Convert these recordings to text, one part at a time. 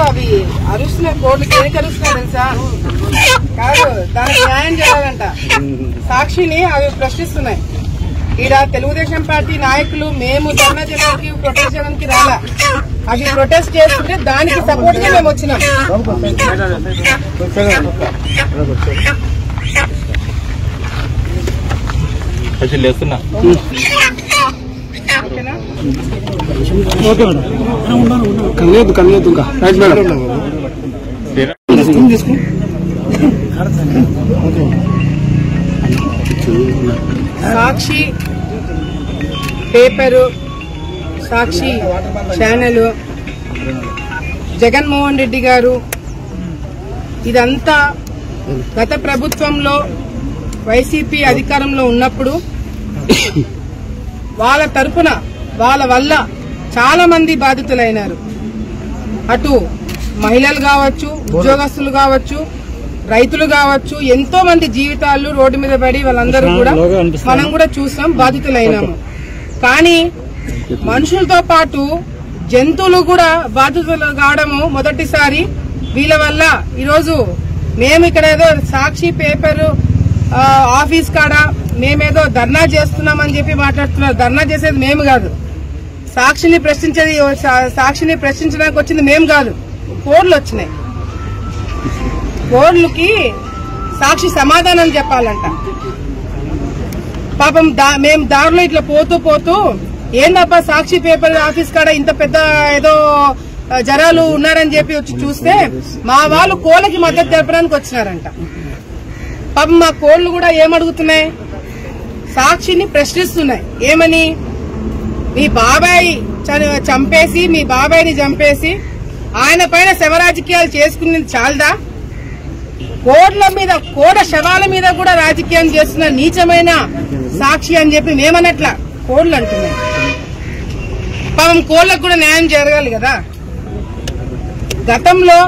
అవి అరుస్తున్న కోర్టుకి ఏం కలుస్తున్నా తెలుసా? కాదు, దానికి న్యాయం చేయాలంట. సాక్షిని అవి ప్రశ్నిస్తున్నాయి. ఈడ తెలుగుదేశం పార్టీ నాయకులు మేము ధర్నా చేయడానికి ప్రొటెస్ట్ చేయడానికి రాలా, అవి ప్రొటెస్ట్ చేస్తుంటే దానికి సపోర్ట్ గా మేము వచ్చినాం. సాక్షి పేపరు, సాక్షి ఛానల్, జగన్మోహన్ రెడ్డి గారు ఇదంతా గత ప్రభుత్వంలో వైసీపీ అధికారంలో ఉన్నప్పుడు వాళ్ళ తరపున వాళ్ళ వల్ల చాలా మంది బాధితులైనారు. అటు మహిళలు కావచ్చు, ఉద్యోగస్తులు కావచ్చు, రైతులు కావచ్చు, ఎంతో మంది జీవితాలు రోడ్డు మీద పడి వాళ్ళందరూ కూడా మనం కూడా చూసాం, బాధితులైనాము. కానీ మనుషులతో పాటు జంతువులు కూడా బాధితులు కావడము మొదటిసారి. వీళ్ళ వల్ల ఈరోజు మేము ఇక్కడ ఏదో సాక్షి పేపర్ ఆఫీస్ కాడ మేమేదో ధర్నా చేస్తున్నామని చెప్పి మాట్లాడుతున్నారు. ధర్నా చేసేది మేము కాదు, సాక్షిని ప్రశ్నించడానికి వచ్చింది మేము కాదు, కోర్టులు వచ్చినాయి. కోర్టులకి సాక్షి సమాధానం చెప్పాలంట. పాపం మేము దారిలో ఇట్లా పోతూ ఏందబ్బా సాక్షి పేపర్ ఆఫీస్ కాడ ఇంత పెద్ద ఏదో జనాలు ఉన్నారని చెప్పి వచ్చి చూస్తే మా వాళ్ళు కోళ్ళకి మద్దతు తెలపడానికి వచ్చినారంట. పాపం మా కోళ్లు కూడా ఏమడుగుతున్నాయి? సాక్షిని ప్రశ్నిస్తున్నాయి. ఏమని? మీ బాబాయ్ చంపేసి, మీ బాబాయ్ని చంపేసి ఆయన పైన శవరాజకీయాలు చేసుకునేది చాలదా? కోడ్ల మీద, కోడ శవాల మీద కూడా రాజకీయం చేస్తున్న నీచమైన సాక్షి అని చెప్పి మేమన్నట్లా కోళ్లు అంటున్నాయి. పాపం కోళ్లకు కూడా న్యాయం జరగాలి కదా. గతంలో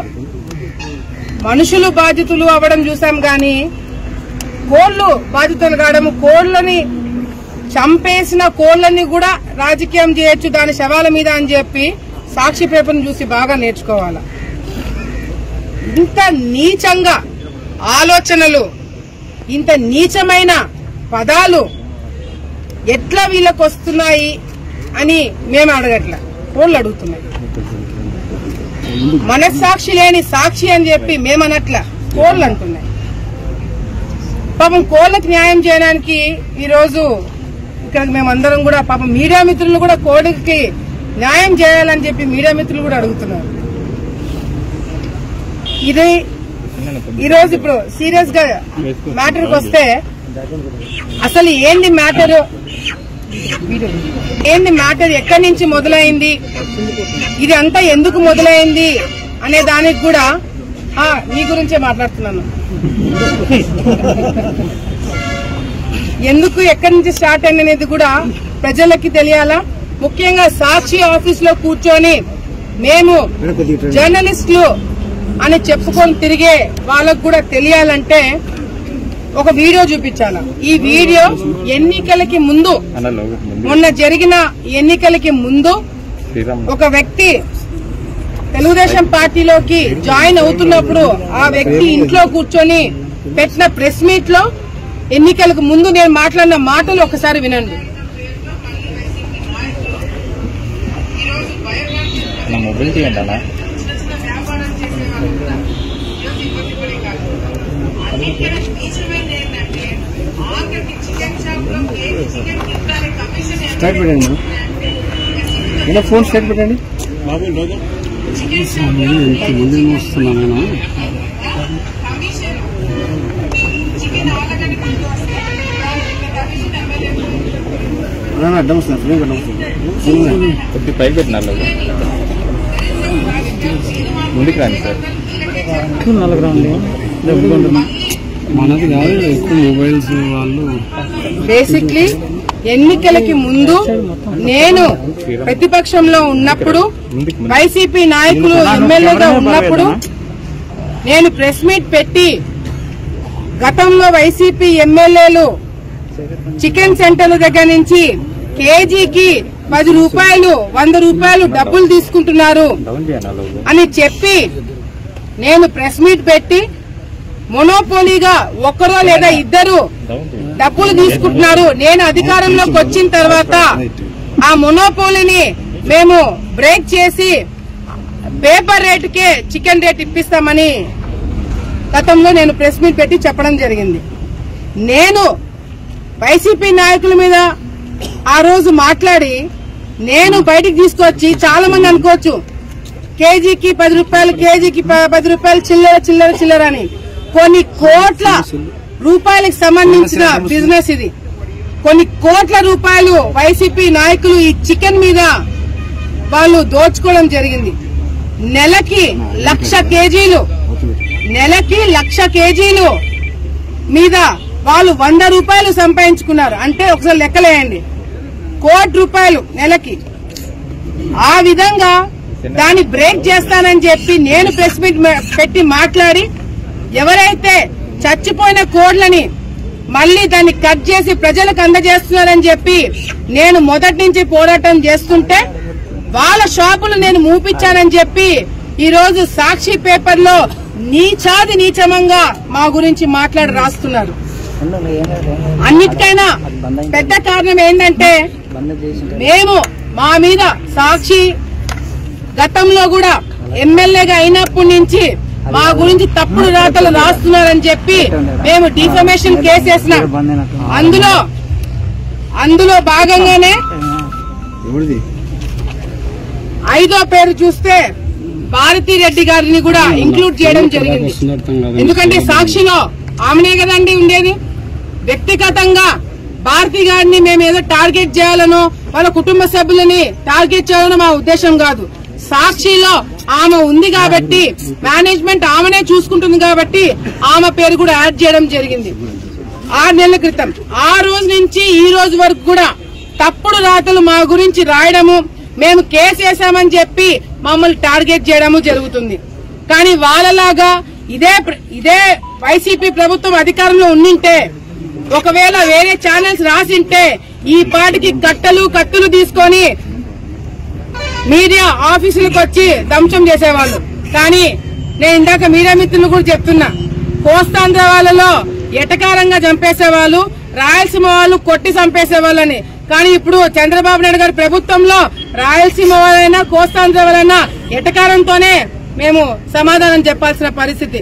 మనుషులు బాధితులు అవ్వడం చూసాం గాని కోళ్లు బాధితులు కావడం, కోళ్లని చంపేసిన కోళ్లని కూడా రాజకీయం చేయొచ్చు దాని శవాల మీద అని చెప్పి సాక్షి పేపర్ను చూసి బాగా నేర్చుకోవాలా. ఇంత నీచంగా ఆలోచనలు, ఇంత నీచమైన పదాలు ఎట్లా వీళ్ళకి వస్తున్నాయి అని మేము అడగట్లా, కోళ్లు అడుగుతున్నాయి. మనస్సాక్షి లేని సాక్షి అని చెప్పి మేమనట్లా, కోళ్లు అంటున్నాయి. పాపం కోళ్లకు న్యాయం చేయడానికి ఈరోజు ఇక్కడ మేమందరం కూడా పాపం మీడియా మిత్రులు కూడా కోడికి న్యాయం చేయాలని చెప్పి మీడియా మిత్రులు కూడా అడుగుతున్నారు. ఇది ఈరోజు ఇప్పుడు సీరియస్ గా మ్యాటర్కి వస్తే అసలు ఏంది మ్యాటర్, ఎక్కడి నుంచి మొదలైంది, ఇది అంతా ఎందుకు మొదలైంది అనే దానికి కూడా మీ గురించే మాట్లాడుతున్నాను. ఎందుకు ఎక్కడి నుంచి స్టార్ట్ అయిందనేది కూడా ప్రజలకి తెలియాలా. ముఖ్యంగా సాక్షి ఆఫీస్ లో కూర్చొని మేము జర్నలిస్టులు అని చెప్పుకొని తిరిగే వాళ్ళకు కూడా తెలియాలంటే ఒక వీడియో చూపించాలా. ఈ వీడియో ఎన్నికలకి ముందు, మొన్న జరిగిన ఎన్నికలకి ముందు ఒక వ్యక్తి తెలుగుదేశం పార్టీలోకి జాయిన్ అవుతున్నప్పుడు ఆ వ్యక్తి ఇంట్లో కూర్చొని పెట్టిన ప్రెస్ మీట్ లో ఎన్నికలకు ముందు నేను మాట్లాడిన మాటలు ఒకసారి వినండి. స్టార్ట్ పెట్టండి, ఇలా ఫోన్ స్టార్ట్ పెట్టండి. ముందు వస్తున్నా నేను అడ్డం వస్తున్నా, ఫ్రేమ్ అడ్డం వస్తుంది. కొద్ది పైకి పెట్టినారు, ముందుకు రాండి సార్. నలుగురు మనది కాదు, ఎక్కువ మొబైల్స్ వాళ్ళు. బేసిక్లీ ఎన్నికలకి ముందు నేను ప్రతిపక్షంలో ఉన్నప్పుడు, వైసీపీ నాయకులు ఎమ్మెల్యేగా ఉన్నప్పుడు నేను ప్రెస్ మీట్ పెట్టి గతంలో వైసీపీ ఎమ్మెల్యేలు చికెన్ సెంటర్ల దగ్గర నుంచి కేజీకి 10 రూపాయలు 100 రూపాయలు డబ్బులు తీసుకుంటున్నారు అని చెప్పి నేను ప్రెస్ మీట్ పెట్టి మొనోపోలీగా ఒక్కరో లేదా ఇద్దరు డబ్బులు తీసుకుంటున్నారు, నేను అధికారంలోకి వచ్చిన తర్వాత ఆ మొనోపోలీని మేము బ్రేక్ చేసి పేపర్ రేటుకే చికెన్ రేట్ ఇప్పిస్తామని గతంలో నేను ప్రెస్ మీట్ పెట్టి చెప్పడం జరిగింది. నేను వైసీపీ నాయకుల మీద ఆ రోజు మాట్లాడి నేను బయటికి తీసుకొచ్చి, చాలా మంది అనుకోవచ్చు కేజీకి 10 రూపాయలు, కేజీకి 10 రూపాయలు చిల్లర చిల్లర చిల్లర అని, కొన్ని కోట్ల రూపాయలకు సంబంధించిన బిజినెస్ ఇది. కొన్ని కోట్ల రూపాయలు వైసీపీ నాయకులు ఈ చికెన్ మీద వాళ్ళు దోచుకోవడం జరిగింది. నెలకి 1,00,000 కేజీలు మీద వాళ్ళు 100 రూపాయలు సంపాదించుకున్నారు. అంటే ఒకసారి లెక్కలేయండి, 1 కోటి రూపాయలు నెలకి. ఆ విధంగా దాన్ని బ్రేక్ చేస్తానని చెప్పి నేను ప్రెస్ మీట్ పెట్టి మాట్లాడి, ఎవరైతే చచ్చిపోయిన కోడ్లని మళ్లీ దాన్ని కట్ చేసి ప్రజలకు అందజేస్తున్నారని చెప్పి నేను మొదటి నుంచి పోరాటం చేస్తుంటే వాళ్ళ షాపులు నేను మూపించానని చెప్పి ఈ రోజు సాక్షి పేపర్ లో నీచాది నీచమంగా మా గురించి మాట్లాడి రాస్తున్నారు. అన్నిటికైనా పెద్ద కారణం ఏంటంటే మేము మా మీద సాక్షి గతంలో కూడా ఎమ్మెల్యేగా అయినప్పటి నుంచి మా గురించి తప్పుడు రాతలు రాస్తున్నారని చెప్పి మేము డిఫమేషన్ కేసు వేసినాం. అందులో భాగంగానే 5వ పేరు చూస్తే భారతీ రెడ్డి గారిని కూడా ఇంక్లూడ్ చేయడం జరిగింది. ఎందుకంటే సాక్షిలో ఆమెనే కదండి ఉండేది. వ్యక్తిగతంగా భారతీ గారిని మేము ఏదో టార్గెట్ చేయాలనో వాళ్ళ కుటుంబ సభ్యులని టార్గెట్ చేయాలనో మా ఉద్దేశం కాదు. సాక్షిలో ఆమె ఉంది కాబట్టి, మేనేజ్మెంట్ ఆమెనే చూసుకుంటుంది కాబట్టి ఆమె పేరు కూడా యాడ్ చేయడం జరిగింది 6 నెలల క్రితం. ఆ రోజు నుంచి ఈ రోజు వరకు కూడా తప్పుడు రాతలు మా గురించి రాయడము, మేము కేసు వేసామని చెప్పి మమ్మల్ని టార్గెట్ చేయడము జరుగుతుంది. కానీ వాళ్ళలాగా ఇదే వైసీపీ ప్రభుత్వం అధికారంలో ఉండింటే, ఒకవేళ వేరే ఛానల్స్ రాసింటే ఈ పాటికి కత్తులు తీసుకొని మీడియా ఆఫీసులకు వచ్చి ధ్వంసం చేసేవాళ్ళు. కానీ నేను ఇందాక మీడియా మిత్రులు కూడా చెప్తున్నా, కోస్తాంధ్ర వాళ్ళలో ఎటకారంగా చంపేసేవాళ్ళు, రాయలసీమ వాళ్ళు కొట్టి చంపేసేవాళ్ళని. కానీ ఇప్పుడు చంద్రబాబు నాయుడు గారి ప్రభుత్వంలో రాయలసీమ వాళ్ళైనా కోస్తాంధ్ర వాళ్ళైనా ఎటకారంతోనే మేము సమాధానం చెప్పాల్సిన పరిస్థితి.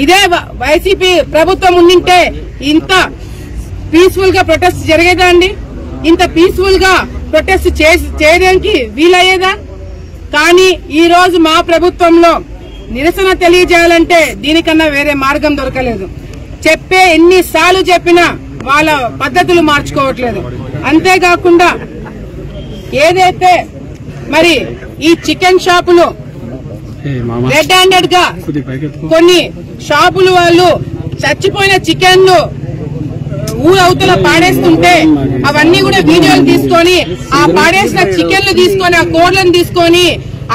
ఇదే వైసీపీ ప్రభుత్వం ఉండింటే ఇంత పీస్ఫుల్ గా ప్రొటెస్ట్ జరిగేదా అండి? ఇంత పీస్ఫుల్ గా ప్రొటెస్ట్ చేయడానికి వీలయ్యేదా? కానీ ఈ రోజు మా ప్రభుత్వంలో నిరసన తెలియజేయాలంటే దీనికన్నా వేరే మార్గం దొరకలేదు. ఎన్నిసార్లు చెప్పినా వాళ్ళ పద్ధతులు మార్చుకోవట్లేదు. అంతేకాకుండా ఏదైతే మరి ఈ చికెన్ షాపులు రెడ్ హ్యాండెడ్ గా కొన్ని షాపులు వాళ్ళు చచ్చిపోయిన చికెన్ ను ఊరవతల పాడేస్తుంటే అవన్నీ కూడా వీడియోలు తీసుకొని ఆ పాడేసిన చికెన్లు తీసుకొని ఆ కోడ్లను తీసుకొని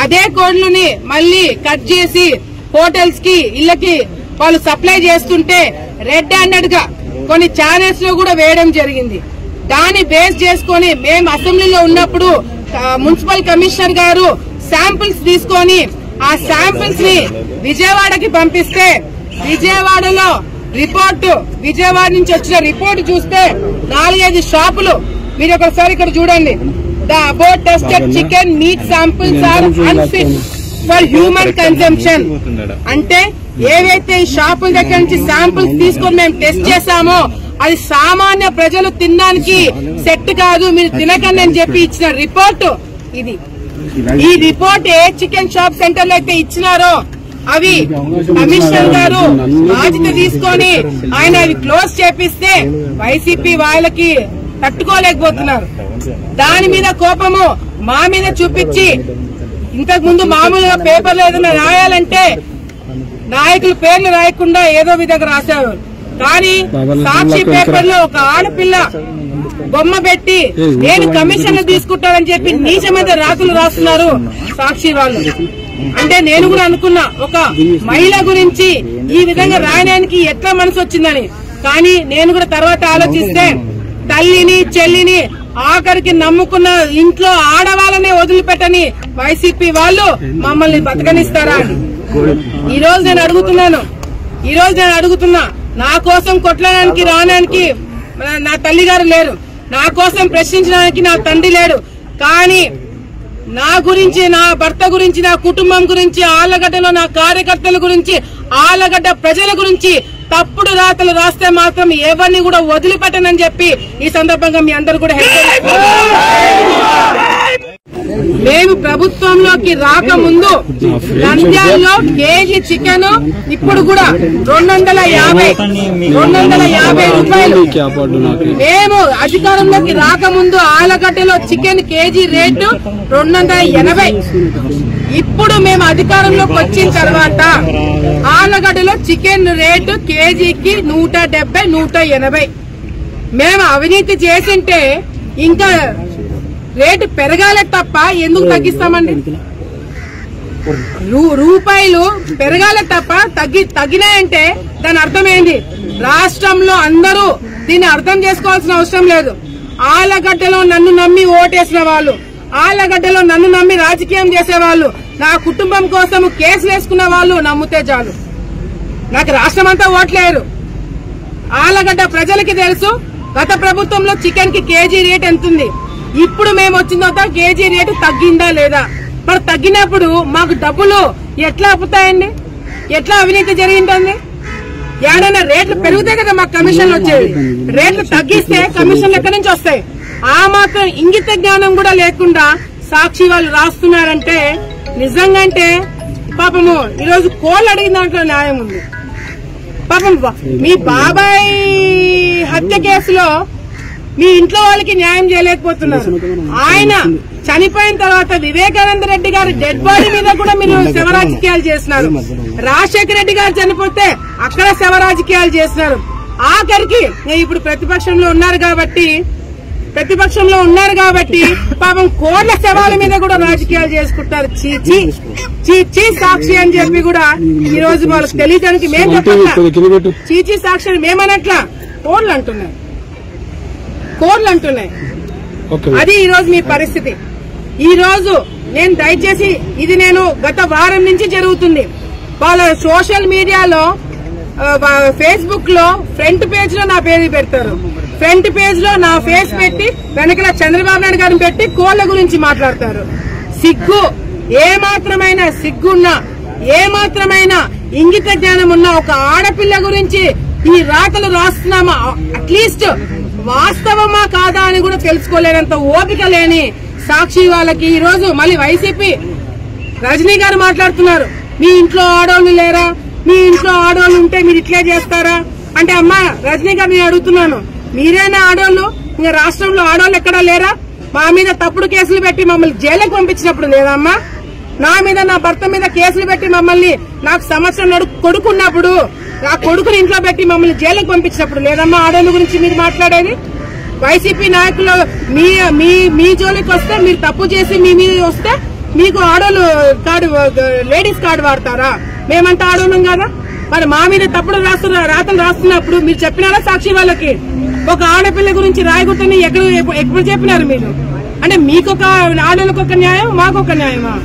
అదే కోడ్లని మళ్లీ కట్ చేసి హోటల్స్ కి ఇళ్లకి వాళ్ళు సప్లై చేస్తుంటే రెడ్ హ్యాండెడ్ గా కొన్ని ఛానల్స్ లో కూడా వేయడం జరిగింది. దాన్ని బేస్ చేసుకొని మేము అసెంబ్లీలో ఉన్నప్పుడు మున్సిపల్ కమిషనర్ గారు శాంపిల్స్ తీసుకొని ఆ శాంపిల్స్ ని విజయవాడకి పంపిస్తే విజయవాడలో విజయవాడ నుంచి వచ్చిన రిపోర్ట్ చూస్తే 4-5 షాపులు మీరు ఒకసారి ఇక్కడ చూడండి. The about tested chicken meat samples are unfit for human consumption. అంటే ఏవైతే ఈ షాపుల దగ్గర నుంచి శాంపిల్స్ తీసుకొని మేము టెస్ట్ చేశామో అది సామాన్య ప్రజలు తినడానికి సెట్ కాదు, మీరు తినకండి అని చెప్పి ఇచ్చిన రిపోర్ట్ ఇది. ఈ రిపోర్ట్ ఏ చికెన్ షాప్ సెంటర్ లో అయితే ఇచ్చినారో అవి కమిషనర్ గారు బాధ్యత తీసుకొని ఆయన అవి క్లోజ్ చేపిస్తే వైసీపీ వాళ్ళకి తట్టుకోలేకపోతున్నారు. దాని మీద కోపము మా మీద చూపించి ఇంతకు ముందు మామూలుగా పేపర్లో ఏదైనా రాయాలంటే నాయకుల పేర్లు రాయకుండా ఏదో విధంగా రాసేవారు. కానీ సాక్షి పేపర్ లో ఒక ఆడపిల్ల బొమ్మ పెట్టి నేను కమిషన్లు తీసుకుంటానని చెప్పి నీచమైన రాతలు రాస్తున్నారు సాక్షి వాళ్ళు. అంటే నేను కూడా అనుకున్నా ఒక మహిళ గురించి ఈ విధంగా రాయడానికి ఎట్లా మనసు వచ్చిందని. కానీ నేను కూడా తర్వాత ఆలోచిస్తే తల్లిని చెల్లిని ఆఖరికి నమ్ముకున్న ఇంట్లో ఆడవాళ్ళనే వదిలిపెట్టని వైసీపీ వాళ్ళు మమ్మల్ని బతకనిస్తారా అని ఈ రోజు నేను అడుగుతున్నా. నా కోసం కొట్టడానికి రావడానికి నా తల్లిగారు లేరు, నా కోసం ప్రశ్నించడానికి నా తండ్రి లేడు. కానీ నా గురించి, నా భర్త గురించి, నా కుటుంబం గురించి, ఆళ్లగడ్డలో నా కార్యకర్తల గురించి, ఆళ్లగడ్డ ప్రజల గురించి తప్పుడు రాతలు రాస్తే మాత్రం ఎవరిని కూడా వదిలిపెట్టనని చెప్పి ఈ సందర్భంగా మీ అందరూ కూడా మేము ప్రభుత్వంలోకి రాకముందు నంద్యాలలో కేజీ చికెన్ ఇప్పుడు కూడా 250 రూపాయలు. మేము అధికారంలోకి రాకముందు ఆళ్లగడ్డలో చికెన్ కేజీ రేటు 280. ఇప్పుడు మేము అధికారంలోకి వచ్చిన తర్వాత ఆళ్లగడ్డలో చికెన్ రేటు కేజీకి 170, 180. మేము అవినీతి చేసింటే ఇంకా రేటు పెరగాలే తప్ప ఎందుకు తగ్గిస్తామండి? రూపాయలు పెరగాలే తప్ప తగ్గినాయంటే దాని అర్థమైంది. రాష్ట్రంలో అందరూ దీన్ని అర్థం చేసుకోవాల్సిన అవసరం లేదు. ఆళ్లగడ్డలో నన్ను నమ్మి ఓటేసిన వాళ్ళు, ఆళ్లగడ్డలో నన్ను నమ్మి రాజకీయం చేసేవాళ్ళు, నా కుటుంబం కోసం కేసులు వేసుకున్న వాళ్ళు నమ్మితే చాలు. నాకు రాష్ట్రం అంతా ఓట్లేరు. ఆళ్లగడ్డ ప్రజలకి తెలుసు గత ప్రభుత్వంలో చికెన్ కి కేజీ రేట్ ఎంతుంది, ఇప్పుడు మేము వచ్చిన తర్వాత కేజీ రేటు తగ్గిందా లేదా? మరి తగ్గినప్పుడు మాకు డబ్బులు ఎట్లా అప్పుతాయండి? ఎట్లా అవినీతి జరిగిందండి? ఏడైనా రేట్లు పెరిగితే కదా మాకు కమిషన్లు వచ్చేది. రేట్లు తగ్గిస్తే కమిషన్లు ఎక్కడి నుంచి వస్తాయి? ఆ మాత్రం ఇంగిత జ్ఞానం కూడా లేకుండా సాక్షి వాళ్ళు రాస్తున్నారంటే నిజంగా అంటే పాపము ఈరోజు కోళ్ళు అడిగిన దాంట్లో న్యాయం ఉంది. పాపం మీ బాబాయ్ హత్య కేసులో మీ ఇంట్లో వాళ్ళకి న్యాయం చేయలేకపోతున్నారు. ఆయన చనిపోయిన తర్వాత వివేకానంద రెడ్డి గారి డెడ్ బాడీ మీద కూడా మీరు శవ రాజకీయాలు చేస్తున్నారు. రాజశేఖర రెడ్డి గారు చనిపోతే అక్కడ శవ రాజకీయాలు చేస్తున్నారు. ఆఖరికి ఇప్పుడు ప్రతిపక్షంలో ఉన్నారు కాబట్టి పాపం కోట్ల శవాల మీద కూడా రాజకీయాలు చేసుకుంటారు. చీచీ సాక్షి అని చెప్పి కూడా ఈ రోజు వాళ్ళకి తెలియడానికి మేము చెప్పట్లా. చీచీ సాక్షి అని మేమనట్లా, కోర్లు అంటున్నాయి. అది ఈ రోజు మీ పరిస్థితి. ఈ రోజు నేను దయచేసి ఇది నేను గత వారం నుంచి జరుగుతుంది. వాళ్ళ సోషల్ మీడియాలో ఫేస్బుక్ లో ఫ్రంట్ పేజ్ లో నా పేరు పెడతారు. ఫ్రంట్ పేజ్ లో నా ఫేస్ పెట్టి వెనకల చంద్రబాబు నాయుడు గారిని పెట్టి కోళ్ల గురించి మాట్లాడతారు. సిగ్గు ఏమాత్రమైన సిగ్గున్నా, ఏమాత్రమైన ఇంగిత జ్ఞానం ఉన్న ఒక ఆడపిల్ల గురించి ఈ రాతలు రాస్తున్నామా, అట్లీస్ట్ వాస్తవమా కాదా అని కూడా తెలుసుకోలేనంత ఓపిక లేని సాక్షి వాళ్ళకి ఈ రోజు మళ్ళీ వైసీపీ రజనీ గారు మాట్లాడుతున్నారు. మీ ఇంట్లో ఆడవాళ్ళు లేరా? మీ ఇంట్లో ఆడవాళ్ళు ఉంటే మీరు ఇట్లే చేస్తారా అంటే, అమ్మా రజనీ గారు నేను అడుగుతున్నాను, మీరేనా ఆడవాళ్ళు? ఇంకా రాష్ట్రంలో ఆడవాళ్ళు ఎక్కడా లేరా? మా మీద తప్పుడు కేసులు పెట్టి మమ్మల్ని జైలుకి పంపించినప్పుడు లేదమ్మా? నా మీద, నా భర్త మీద కేసులు పెట్టి మమ్మల్ని, నాకు సంవత్సరం కొడుకున్నప్పుడు ఆ కొడుకుని ఇంట్లో పెట్టి మమ్మల్ని జైలుకి పంపించినప్పుడు లేదమ్మా ఆడవాళ్ళ గురించి మీరు మాట్లాడేది? వైసీపీ నాయకులు మీ జోలికి వస్తే, మీరు తప్పు చేసి మీ మీద వస్తే మీకు ఆడవాళ్ళు కార్డు, లేడీస్ కార్డు వాడతారా? మేమంతా ఆడవాళ్ళం కదా? మరి మా మీద తప్పుడు రాతలు రాస్తున్నప్పుడు మీరు చెప్పినారా సాక్షి వాళ్ళకి? ఒక ఆడపిల్ల గురించి రాయకూడదని ఎప్పుడు చెప్పినారు మీరు? అంటే మీకొక ఆడవాళ్ళకు ఒక న్యాయం, మాకొక న్యాయమా?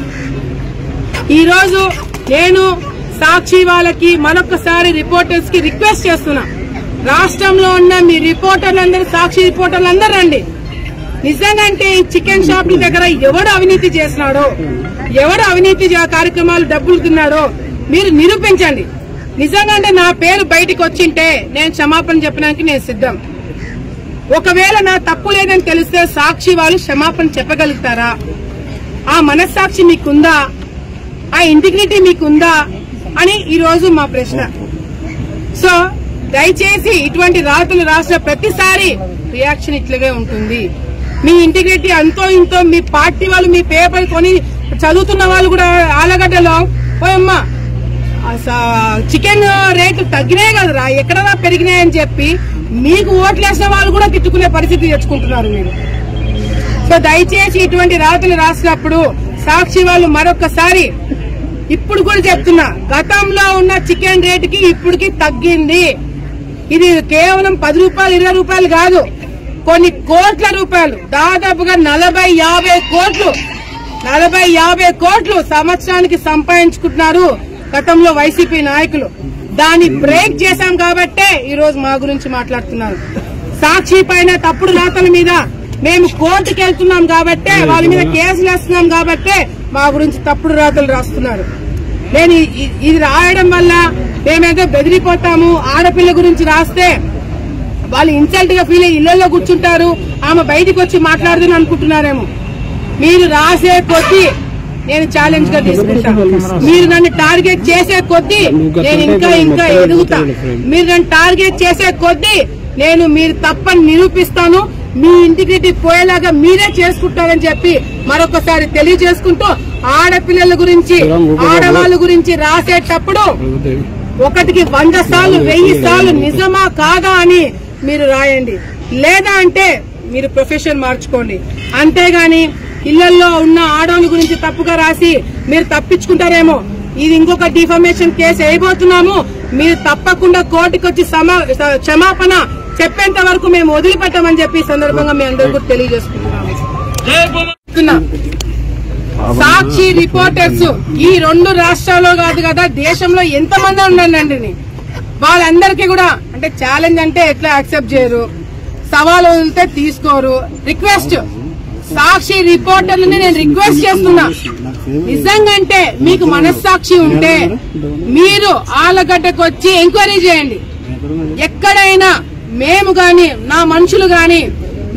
ఈ రోజు నేను సాక్షి వాళ్ళకి మరొకసారి రిపోర్టర్స్ కి రిక్వెస్ట్ చేస్తున్నా, రాష్ట్రంలో ఉన్న మీ రిపోర్టర్లందరూ, సాక్షి రిపోర్టర్లందరూ రండి. నిజంగా అంటే ఈ చికెన్ షాపుల దగ్గర ఎవడు అవినీతి చేసినాడో, ఎవడు అవినీతి కార్యక్రమాలు డబ్బులు తిన్నాడో మీరు నిరూపించండి. నిజంగా అంటే నా పేరు బయటికి వచ్చింటే నేను క్షమాపణ చెప్పడానికి నేను సిద్ధం. ఒకవేళ నా తప్పు లేదని తెలిస్తే సాక్షి వాళ్ళు క్షమాపణ చెప్పగలుగుతారా? ఆ మనస్సాక్షి మీకుందా? ఆ ఇంటిగ్రిటీ మీకుందా అని ఈ రోజు మా ప్రశ్న. సో దయచేసి ఇటువంటి రాతలు రాసిన ప్రతిసారి రియాక్షన్ ఇట్లాగే ఉంటుంది. మీ ఇంటిగ్రిటీ అంతో ఇంతో మీ పార్టీ వాళ్ళు మీ పేపర్ కొని చదువుతున్న వాళ్ళు కూడా ఆలగడ్డలో పోయమ్మా చికెన్ రేట్లు తగ్గినాయి కదరా, ఎక్కడన్నా పెరిగినాయని చెప్పి మీకు ఓట్లేసిన వాళ్ళు కూడా తిట్టుకునే పరిస్థితి తెచ్చుకుంటున్నారు మీరు. సో దయచేసి ఇటువంటి రాతలు రాసినప్పుడు సాక్షి వాళ్ళు మరొకసారి ఇప్పుడు కూడా చెప్తున్నా, గతంలో ఉన్న చికెన్ రేటుకి ఇప్పటికి తగ్గింది. ఇది కేవలం 10 రూపాయలు 20 రూపాయలు కాదు, కొన్ని కోట్ల రూపాయలు, దాదాపుగా 40-50 కోట్లు సంవత్సరానికి సంపాదించుకుంటున్నారు గతంలో వైసీపీ నాయకులు. దాన్ని బ్రేక్ చేశాం కాబట్టే ఈ రోజు మా గురించి మాట్లాడుతున్నారు. సాక్షి పైన తప్పుడు రాతల మీద మేము కోర్టుకు వెళ్తున్నాం కాబట్టే, వాళ్ళ మీద కేసులు వేస్తున్నాం కాబట్టే మా గురించి తప్పుడు రాతలు రాస్తున్నారు. నేను ఇది రాయడం వల్ల మేమేదో బెదిరిపోతాము, ఆడపిల్ల గురించి రాస్తే వాళ్ళు ఇన్సల్ట్ గా ఫీల్ అయ్యి ఇళ్లలో కూర్చుంటారు, ఆమె బయటకు వచ్చి మాట్లాడుతుంది అనుకుంటున్నారేమో. మీరు రాసే కొద్దీ నేను ఛాలెంజ్ గా తీసుకుంటాను. మీరు నన్ను టార్గెట్ చేసే కొద్దీ నేను ఇంకా ఎదుగుతా. మీరు నన్ను టార్గెట్ చేసే కొద్దీ నేను మీరు తప్పని నిరూపిస్తాను. మీ ఇంటిగ్రిటీ పోయేలాగా మీరే చేసుకుంటారని చెప్పి మరొకసారి తెలియజేసుకుంటూ, ఆడపిల్లల గురించి ఆడవాళ్ళ గురించి రాసేటప్పుడు 100 సార్లు 1000 సార్లు నిజమా కాదా అని మీరు రాయండి. లేదా అంటే మీరు ప్రొఫెషన్ మార్చుకోండి. అంతేగాని ఇళ్లలో ఉన్న ఆడవాళ్ళ గురించి తప్పుగా రాసి మీరు తప్పించుకుంటారేమో. ఇది ఇంకొక డిఫమేషన్ కేసు వేయబోతున్నాము. మీరు తప్పకుండా కోర్టుకు వచ్చి క్షమాపణ చెప్పేంత వరకు మేము వదిలిపెట్టామని చెప్పి ఈ సందర్భంగా మీ అందరికీ తెలియజేసుకుంటున్నాము. సాక్షి రిపోర్టర్స్ ఈ 2 రాష్ట్రాల్లో కాదు కదా, దేశంలో ఎంతమంది ఉన్నారండి. వాళ్ళందరికీ కూడా అంటే ఛాలెంజ్ అంటే ఎట్లా యాక్సెప్ట్ చేయరు, సవాలు వదిలితే తీసుకోరు. రిక్వెస్ట్ సాక్షి రిపోర్టర్లని నేను రిక్వెస్ట్ చేస్తున్నా, నిజంగంటే మీకు మనస్సాక్షి ఉంటే మీరు ఆలగడ్డకు వచ్చి ఎంక్వైరీ చేయండి. ఎక్కడైనా మేము గాని నా మనుషులు గాని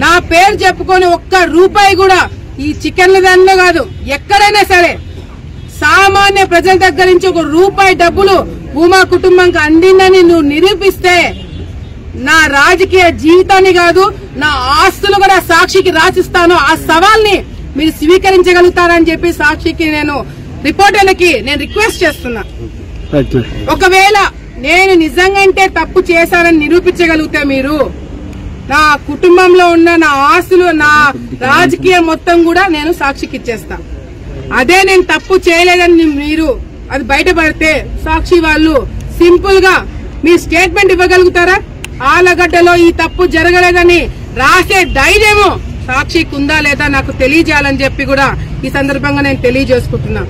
నా పేరు చెప్పుకొని ₹1 కూడా ఈ చికెన్ల దానిలో కాదు, ఎక్కడైనా సరే సామాన్య ప్రజల దగ్గర నుంచి ₹1 డబ్బులు భూమా కుటుంబానికి అందిందని నువ్వు నిరూపిస్తే నా రాజకీయ జీవితాన్ని కాదు, నా ఆస్తులు కూడా సాక్షికి రాసిస్తాను. ఆ సవాల్ని మీరు స్వీకరించగలుగుతారని చెప్పి సాక్షికి నేను రిపోర్టర్లకి నేను రిక్వెస్ట్ చేస్తున్నా. ఒకవేళ నేను నిజంగా తప్పు చేశానని నిరూపించగలిగితే మీరు నా కుటుంబంలో ఉన్న నా ఆస్తులు నా రాజకీయం మొత్తం కూడా నేను సాక్షికి ఇచ్చేస్తా. అదే నేను తప్పు చేయలేదని మీరు అది బయటపడితే సాక్షి వాళ్ళు సింపుల్ గా మీ స్టేట్మెంట్ ఇవ్వగలుగుతారా? ఆలగడ్డలో ఈ తప్పు జరగలేదని రాసే ధైర్యము సాక్షికి ఉందా లేదా నాకు తెలియజేయాలని చెప్పి కూడా ఈ సందర్భంగా నేను తెలియజేసుకుంటున్నా.